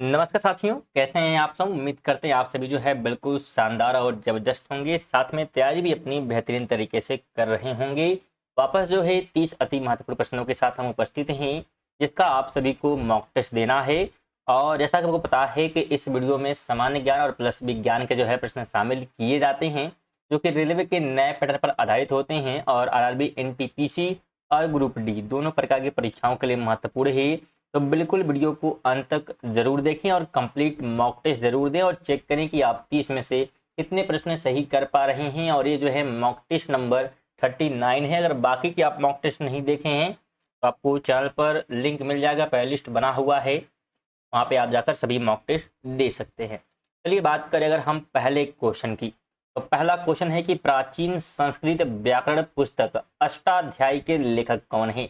नमस्कार साथियों, कैसे हैं आप सब। उम्मीद करते हैं आप सभी जो है बिल्कुल शानदार और ज़बरदस्त होंगे। साथ में तैयारी भी अपनी बेहतरीन तरीके से कर रहे होंगे। वापस जो है 30 अति महत्वपूर्ण प्रश्नों के साथ हम उपस्थित हैं, जिसका आप सभी को मॉक टेस्ट देना है। और जैसा कि आपको पता है कि इस वीडियो में सामान्य ज्ञान और प्लस विज्ञान के जो है प्रश्न शामिल किए जाते हैं, जो कि रेलवे के नए पैटर्न पर आधारित होते हैं और आरआरबी, एनटीपीसी और ग्रुप डी दोनों प्रकार की परीक्षाओं के लिए महत्वपूर्ण है। तो बिल्कुल वीडियो को अंत तक जरूर देखें और कंप्लीट मॉक टेस्ट जरूर दें और चेक करें कि आप 30 में से कितने प्रश्न सही कर पा रहे हैं। और ये जो है मॉक टेस्ट नंबर 39 है। अगर बाकी के आप मॉक टेस्ट नहीं देखे हैं तो आपको चैनल पर लिंक मिल जाएगा, प्लेलिस्ट बना हुआ है, वहाँ पे आप जाकर सभी मॉक टेस्ट दे सकते हैं। चलिए बात करें अगर हम पहले क्वेश्चन की, तो पहला क्वेश्चन है कि प्राचीन संस्कृत व्याकरण पुस्तक अष्टाध्यायी के लेखक कौन है।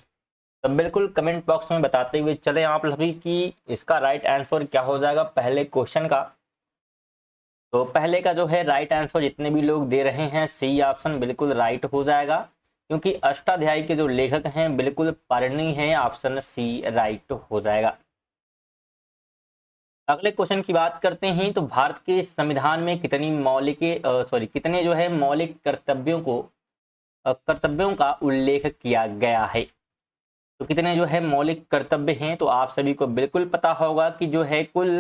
तो बिल्कुल कमेंट बॉक्स में बताते हुए चले आप सभी कि इसका राइट आंसर क्या हो जाएगा पहले क्वेश्चन का। तो पहले का जो है राइट आंसर जितने भी लोग दे रहे हैं सी ऑप्शन बिल्कुल राइट हो जाएगा, क्योंकि अष्टाध्यायी के जो लेखक हैं बिल्कुल पाणिनि हैं। ऑप्शन सी राइट हो जाएगा। अगले क्वेश्चन की बात करते हैं। तो भारत के संविधान में कितने जो है मौलिक कर्तव्यों का उल्लेख किया गया है। तो कितने जो है मौलिक कर्तव्य हैं, तो आप सभी को बिल्कुल पता होगा कि जो है कुल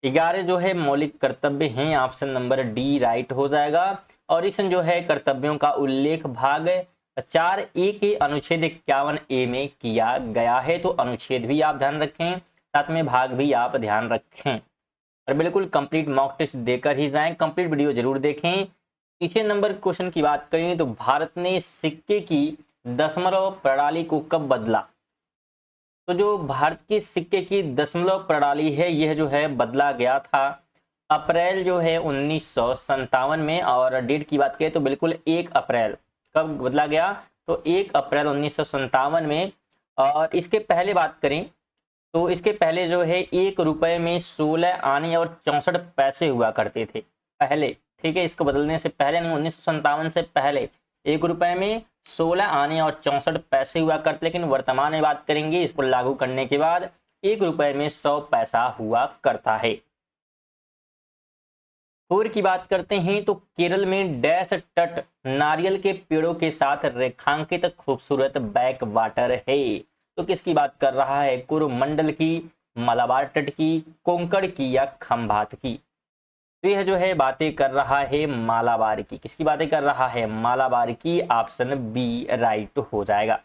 11 जो है मौलिक कर्तव्य हैं। ऑप्शन नंबर डी राइट हो जाएगा। और इस जो है कर्तव्यों का उल्लेख भाग 4A के अनुच्छेद 51A में किया गया है। तो अनुच्छेद भी आप ध्यान रखें, साथ में भाग भी आप ध्यान रखें और बिल्कुल कंप्लीट मॉक टेस्ट देकर ही जाएं। कंप्लीट वीडियो जरूर देखें। पीछे नंबर क्वेश्चन की बात करें तो भारत ने सिक्के की दशमलव प्रणाली को कब बदला। तो जो भारत की सिक्के की दशमलव प्रणाली है यह जो है बदला गया था अप्रैल जो है 1957 में। और डेट की बात करें तो बिल्कुल 1 अप्रैल। कब बदला गया, तो 1 अप्रैल 1957 में। और इसके पहले बात करें तो इसके पहले जो है 1 रुपए में 16 आने और 64 पैसे हुआ करते थे पहले। ठीक है, इसको बदलने से पहले नहीं, 1957 से पहले 1 रुपए में 16 आने और 64 पैसे हुआ करते। लेकिन वर्तमान में बात करेंगे इसको लागू करने के बाद 1 रुपए में 100 पैसा हुआ करता है। और की बात करते हैं तो केरल में डैश तट नारियल के पेड़ों के साथ रेखांकित खूबसूरत बैक वाटर है। तो किसकी बात कर रहा है, कोरोमंडल की, मलाबार तट की, कोंकण की या खंभात की। तो यह जो है बातें कर रहा है मालाबार की। किसकी बातें कर रहा है, मालाबार की। ऑप्शन बी राइट हो जाएगा।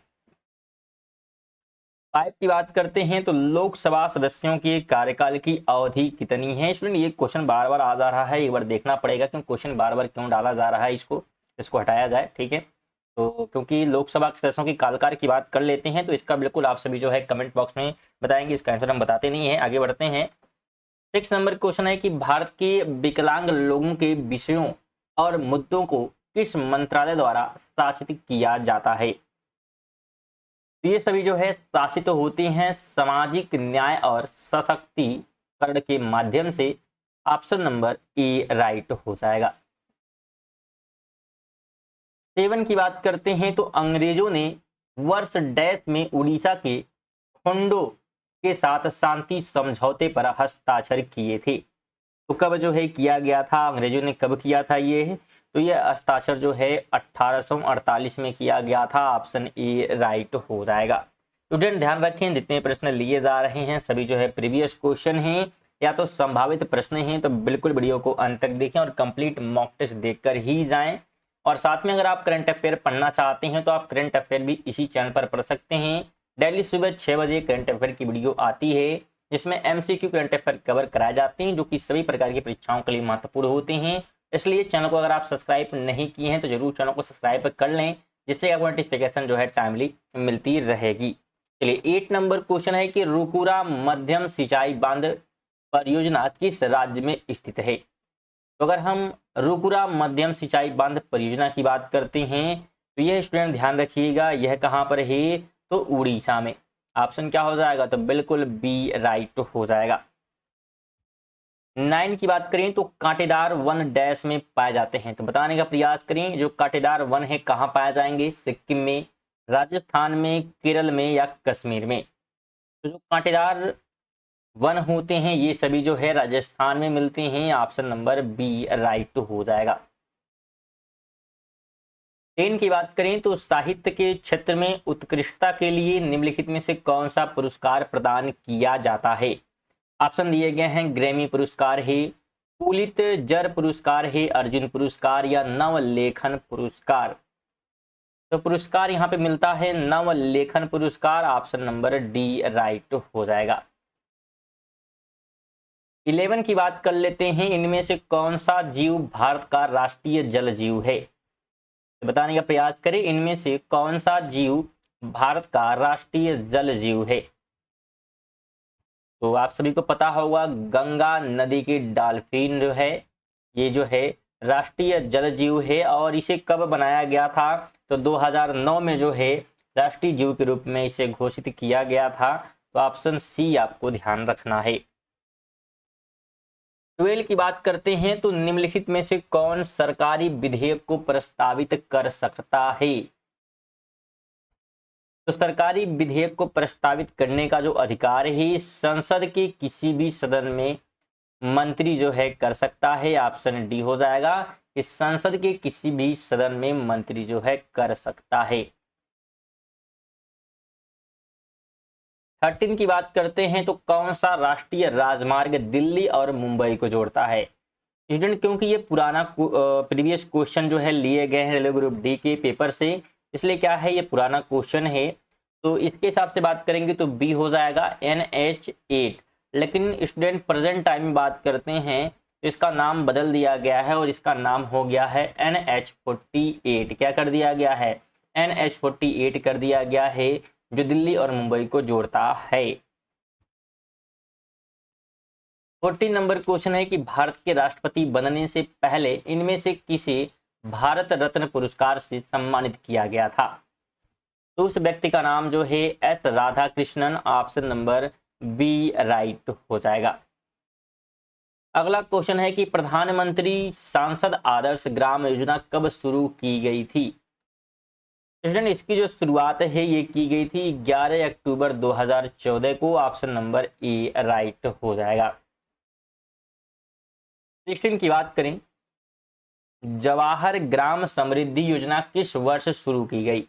5 की बात करते हैं तो लोकसभा सदस्यों के कार्यकाल की अवधि कितनी है। स्टूडेंट ये क्वेश्चन बार बार आ जा रहा है, एक बार देखना पड़ेगा क्यों क्वेश्चन बार बार क्यों डाला जा रहा है। इसको हटाया जाए, ठीक है। तो क्योंकि लोकसभा के सदस्यों की कार्यकाल की बात कर लेते हैं तो इसका बिल्कुल आप सभी जो है कमेंट बॉक्स में बताएंगे। इसका आंसर हम बताते नहीं है, आगे बढ़ते हैं। 6 नंबर क्वेश्चन है कि भारत के विकलांग लोगों के विषयों और मुद्दों को किस मंत्रालय द्वारा शासित किया जाता है। तो ये सभी जो है शासित होती हैं सामाजिक न्याय और सशक्तिकरण के माध्यम से। ऑप्शन नंबर ए राइट हो जाएगा। 7 की बात करते हैं तो अंग्रेजों ने वर्ष डैश में उड़ीसा के खोंडो के साथ शांति समझौते पर हस्ताक्षर किए थे। तो कब जो है किया गया था, अंग्रेजों ने कब किया था ये, तो ये हस्ताक्षर जो है 1848 में किया गया था। ऑप्शन ए राइट हो जाएगा। स्टूडेंट ध्यान रखें जितने प्रश्न लिए जा रहे हैं सभी जो है प्रीवियस क्वेश्चन हैं या तो संभावित प्रश्न हैं। तो बिल्कुल वीडियो को अंत तक देखें और कंप्लीट मॉक टेस्ट देखकर ही जाएं। और साथ में अगर आप करंट अफेयर पढ़ना चाहते हैं तो आप करंट अफेयर भी इसी चैनल पर पढ़ सकते हैं। डेली सुबह 6 बजे करंट अफेयर की वीडियो आती है जिसमें एमसीक्यू करंट अफेयर कवर कराए जाते हैं, जो कि सभी प्रकार की परीक्षाओं के लिए महत्वपूर्ण होते हैं। इसलिए चैनल को अगर आप सब्सक्राइब नहीं किए हैं तो जरूर चैनल को सब्सक्राइब कर लें, जिससे आपको नोटिफिकेशन जो है टाइमली मिलती रहेगी। चलिए 8 नंबर क्वेश्चन है कि रुकुरा मध्यम सिंचाई बांध परियोजना किस राज्य में स्थित है। तो अगर हम रुकुरा मध्यम सिंचाई बांध परियोजना की बात करते हैं तो यह स्टूडेंट ध्यान रखिएगा यह कहाँ पर है, तो उड़ीसा में। ऑप्शन क्या हो जाएगा, तो बिल्कुल बी राइट हो जाएगा। 9 की बात करें तो कांटेदार वन डैश में पाए जाते हैं। तो बताने का प्रयास करें जो कांटेदार वन है कहाँ पाए जाएंगे, सिक्किम में, राजस्थान में, केरल में या कश्मीर में। तो जो कांटेदार वन होते हैं, ये सभी जो है राजस्थान में मिलते हैं। ऑप्शन नंबर बी राइट हो जाएगा। 10 की बात करें तो साहित्य के क्षेत्र में उत्कृष्टता के लिए निम्नलिखित में से कौन सा पुरस्कार प्रदान किया जाता है? ऑप्शन दिए गए हैं, ग्रैमी पुरस्कार है, पुलित्जर पुरस्कार है, अर्जुन पुरस्कार या नवलेखन पुरस्कार। तो पुरस्कार यहाँ पे मिलता है नवलेखन पुरस्कार। ऑप्शन नंबर डी राइट हो जाएगा। 11 की बात कर लेते हैं, इनमें से कौन सा जीव भारत का राष्ट्रीय जल जीव है? तो बताने का प्रयास करें, इनमें से कौन सा जीव भारत का राष्ट्रीय जल जीव है? तो आप सभी को पता होगा, गंगा नदी की डॉल्फिन जो है, ये जो है राष्ट्रीय जल जीव है। और इसे कब बनाया गया था? तो 2009 में जो है राष्ट्रीय जीव के रूप में इसे घोषित किया गया था। तो ऑप्शन सी आपको ध्यान रखना है। 12 की बात करते हैं, तो निम्नलिखित में से कौन सरकारी विधेयक को प्रस्तावित कर सकता है? तो सरकारी विधेयक को प्रस्तावित करने का जो अधिकार है संसद के किसी भी सदन में मंत्री जो है कर सकता है। ऑप्शन डी हो जाएगा कि संसद के किसी भी सदन में मंत्री जो है कर सकता है। 13 की बात करते हैं, तो कौन सा राष्ट्रीय राजमार्ग दिल्ली और मुंबई को जोड़ता है? स्टूडेंट, क्योंकि ये पुराना प्रीवियस क्वेश्चन जो है लिए गए हैं रेलवे ग्रुप डी के पेपर से, इसलिए क्या है ये पुराना क्वेश्चन है। तो इसके हिसाब से बात करेंगे तो बी हो जाएगा NH8। लेकिन स्टूडेंट प्रेजेंट टाइम में बात करते हैं तो इसका नाम बदल दिया गया है और इसका नाम हो गया है NH48। क्या कर दिया गया है? NH48 कर दिया गया है, जो दिल्ली और मुंबई को जोड़ता है। 14 नंबर क्वेश्चन है कि भारत के राष्ट्रपति बनने से पहले इनमें से किसे भारत रत्न पुरस्कार से सम्मानित किया गया था? तो उस व्यक्ति का नाम जो है S Radhakrishnan. Option number B right हो जाएगा। अगला क्वेश्चन है कि प्रधानमंत्री सांसद आदर्श ग्राम योजना कब शुरू की गई थी? स्टूडेंट, इसकी जो शुरुआत है ये की गई थी 11 अक्टूबर 2014 को। ऑप्शन नंबर ए राइट हो जाएगा। 16 की बात करें, जवाहर ग्राम समृद्धि योजना किस वर्ष शुरू की गई?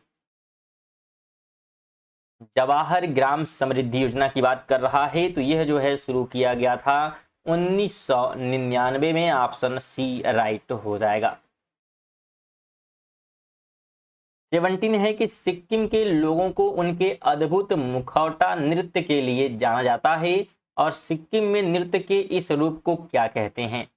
जवाहर ग्राम समृद्धि योजना की बात कर रहा है तो यह जो है शुरू किया गया था 1999 में। ऑप्शन सी राइट हो जाएगा। 17 है कि सिक्किम के लोगों को उनके अद्भुत मुखौटा नृत्य के लिए जाना जाता है और सिक्किम में नृत्य के इस रूप को क्या कहते हैं?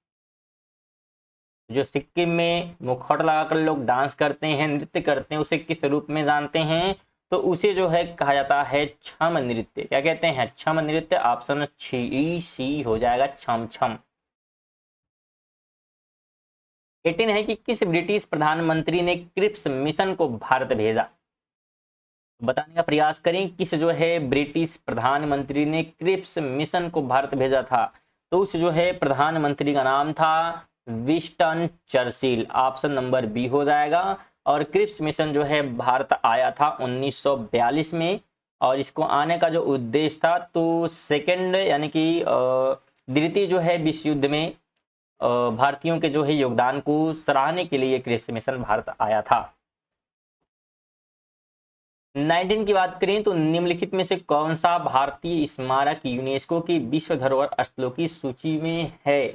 जो सिक्किम में मुखौटा लगाकर लोग डांस करते हैं, नृत्य करते हैं, उसे किस रूप में जानते हैं? तो उसे जो है कहा जाता है छम नृत्य। क्या कहते हैं? छम नृत्य। ऑप्शन सी हो जाएगा, छम छम। 18 है कि किस ब्रिटिश प्रधानमंत्री ने क्रिप्स मिशन को भारत भेजा? बताने का प्रयास करें, किस जो है ब्रिटिश प्रधानमंत्री ने क्रिप्स मिशन को भारत भेजा था? तो उस जो है प्रधानमंत्री का नाम था Winston Churchill. Option number B हो जाएगा। और क्रिप्स मिशन जो है भारत आया था 1942 में। और इसको आने का जो उद्देश्य था, तो सेकेंड यानी कि द्वितीय जो है विश्व युद्ध में भारतीयों के जो है योगदान को सराहने के लिए क्रिप्स मिशन भारत आया था। 19 की बात करें तो निम्नलिखित में से कौन सा भारतीय स्मारक यूनेस्को की विश्व धरोहर स्थलों की सूची में है?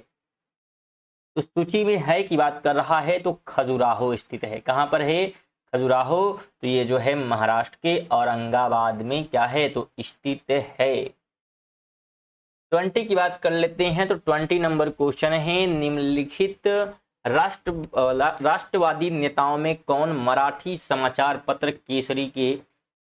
तो सूची में है की बात कर रहा है तो खजुराहो स्थित है। कहां पर है? खजुराहो। तो ये जो है महाराष्ट्र के औरंगाबाद में क्या है? तो स्थित है। 20 की बात कर लेते हैं तो 20 नंबर क्वेश्चन है, निम्नलिखित राष्ट्रवादी नेताओं में कौन मराठी समाचार पत्र केसरी के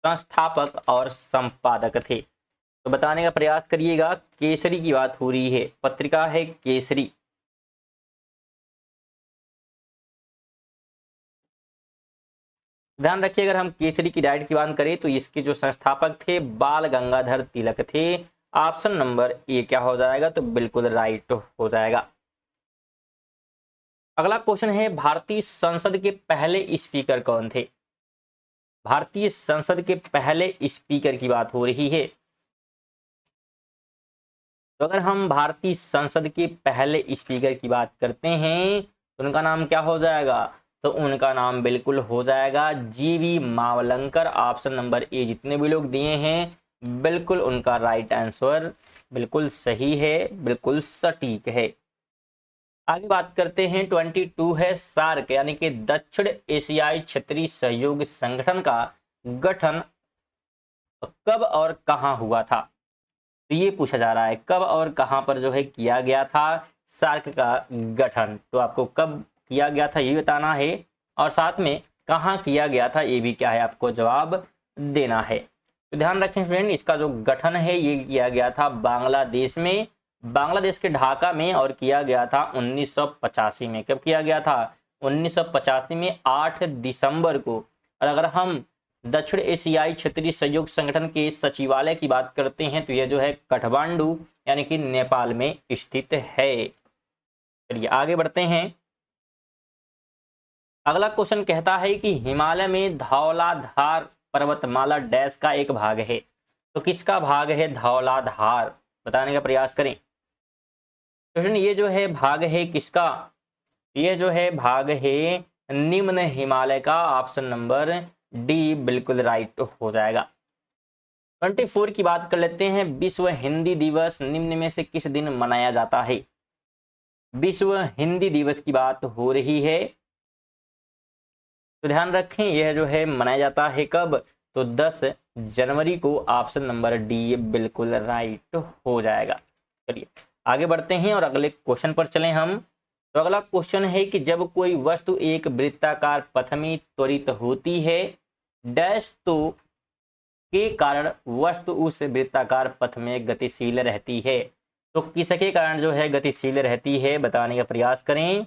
संस्थापक और संपादक थे? तो बताने का प्रयास करिएगा। केसरी की बात हो रही है, पत्रिका है केसरी। ध्यान रखिए, अगर हम केसरी की डायरेक्ट की बात करें तो इसके जो संस्थापक थे बाल गंगाधर तिलक थे। ऑप्शन नंबर ए क्या हो जाएगा? तो बिल्कुल राइट हो जाएगा। अगला क्वेश्चन है, भारतीय संसद के पहले स्पीकर कौन थे? भारतीय संसद के पहले स्पीकर की बात हो रही है। तो अगर हम भारतीय संसद के पहले स्पीकर की बात करते हैं तो उनका नाम क्या हो जाएगा? तो उनका नाम बिल्कुल हो जाएगा जीवी मावलंकर। ऑप्शन नंबर ए जितने भी लोग दिए हैं बिल्कुल उनका राइट आंसर बिल्कुल सही है, बिल्कुल सटीक है। आगे बात करते हैं 22 है सार्क यानी कि दक्षिण एशियाई क्षेत्रीय सहयोग संगठन का गठन कब और कहां हुआ था? तो ये पूछा जा रहा है कब और कहां पर जो है किया गया था सार्क का गठन। तो आपको कब किया गया था ये बताना है और साथ में कहां किया गया था ये भी क्या है आपको जवाब देना है। तो ध्यान रखें स्टूडेंट, इसका जो गठन है ये किया गया था बांग्लादेश में, बांग्लादेश के ढाका में, और किया गया था 1985 में। कब किया गया था? 1985 में 8 दिसंबर को। और अगर हम दक्षिण एशियाई क्षेत्रीय सहयोग संगठन के सचिवालय की बात करते हैं तो यह जो है काठमांडू यानी कि नेपाल में स्थित है। चलिए आगे बढ़ते हैं। अगला क्वेश्चन कहता है कि हिमालय में धौलाधार पर्वतमाला डैश का एक भाग है। तो किसका भाग है धौलाधार? बताने का प्रयास करें। क्वेश्चन ये जो है भाग है किसका? ये जो है भाग है निम्न हिमालय का। ऑप्शन नंबर डी बिल्कुल राइट हो जाएगा। 24 की बात कर लेते हैं। विश्व हिंदी दिवस निम्न में से किस दिन मनाया जाता है? विश्व हिंदी दिवस की बात हो रही है तो ध्यान रखें यह जो है मनाया जाता है कब? तो 10 जनवरी को। ऑप्शन नंबर डी बिल्कुल राइट हो जाएगा। चलिए आगे बढ़ते हैं और अगले क्वेश्चन पर चलें हम। तो अगला क्वेश्चन है कि जब कोई वस्तु एक वृत्ताकार पथ में त्वरित होती है डैश तो के कारण वस्तु उस वृत्ताकार पथ में गतिशील रहती है। तो किसके कारण जो है गतिशील रहती है बताने का प्रयास करें।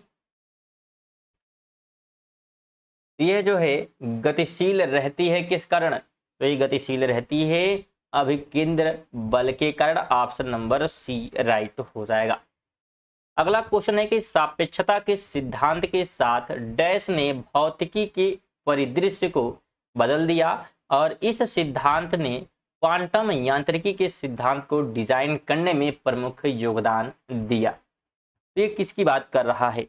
यह जो है गतिशील रहती है किस कारण? तो ये गतिशील रहती है अभिकेंद्र बल के कारण। ऑप्शन नंबर सी राइट हो जाएगा। अगला क्वेश्चन है कि सापेक्षता के सिद्धांत के साथ डैश ने भौतिकी के परिदृश्य को बदल दिया और इस सिद्धांत ने क्वांटम यांत्रिकी के सिद्धांत को डिजाइन करने में प्रमुख योगदान दिया। तो ये किसकी बात कर रहा है?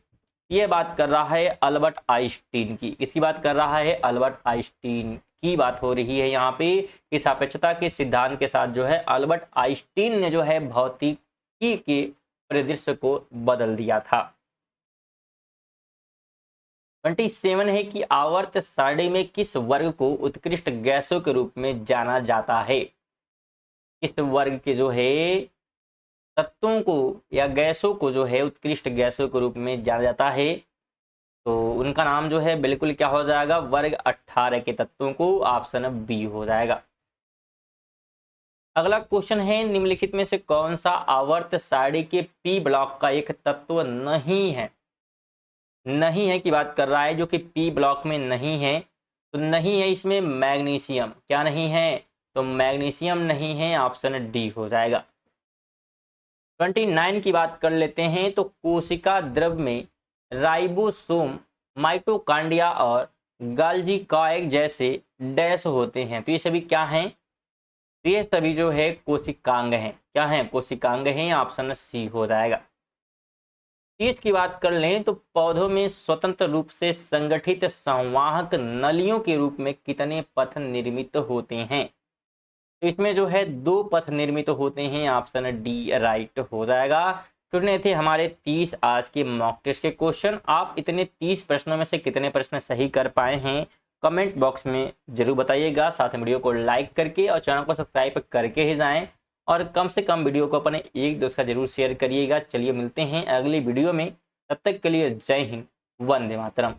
ये बात कर रहा है अल्बर्ट आइंस्टीन की। किसकी बात कर रहा है? अल्बर्ट आइंस्टीन की बात हो रही है यहाँ पे कि सापेक्षता के सिद्धांत के साथ जो है अल्बर्ट आइंस्टीन ने जो है भौतिकी के परिदृश्य को बदल दिया था। 27 है कि आवर्त सारणी में किस वर्ग को उत्कृष्ट गैसों के रूप में जाना जाता है? इस वर्ग के जो है तत्वों को या गैसों को जो है उत्कृष्ट गैसों के रूप में जाना जाता है। तो उनका नाम जो है बिल्कुल क्या हो जाएगा? वर्ग 18 के तत्वों को। ऑप्शन बी हो जाएगा। अगला क्वेश्चन है निम्नलिखित में से कौन सा आवर्त सारणी के पी ब्लॉक का एक तत्व नहीं है? नहीं है की बात कर रहा है जो कि पी ब्लॉक में नहीं है। तो नहीं है इसमें मैग्नीशियम। क्या नहीं है? तो मैग्नीशियम नहीं है। ऑप्शन डी हो जाएगा। 29 की बात कर लेते हैं। तो कोशिका द्रव में राइबोसोम, माइटोकांड्रिया और गाल्जी कॉइक जैसे डैश होते हैं। तो ये सभी क्या हैं? तो ये सभी जो है कोशिकांग हैं। क्या हैं? कोशिकांग हैं। ऑप्शन सी हो जाएगा। 30 की बात कर लें तो पौधों में स्वतंत्र रूप से संगठित संवाहक नलियों के रूप में कितने पथ निर्मित होते हैं? तो इसमें जो है 2 पथ निर्मित होते हैं। ऑप्शन डी राइट हो जाएगा। तो ये थे हमारे 30 आज के मॉक टेस्ट के क्वेश्चन। आप इतने 30 प्रश्नों में से कितने प्रश्न सही कर पाए हैं कमेंट बॉक्स में जरूर बताइएगा। साथ में वीडियो को लाइक करके और चैनल को सब्सक्राइब करके ही जाएं और कम से कम वीडियो को अपने एक दोस्त का जरूर शेयर करिएगा। चलिए मिलते हैं अगली वीडियो में, तब तक के लिए जय हिंद, वंदे मातरम।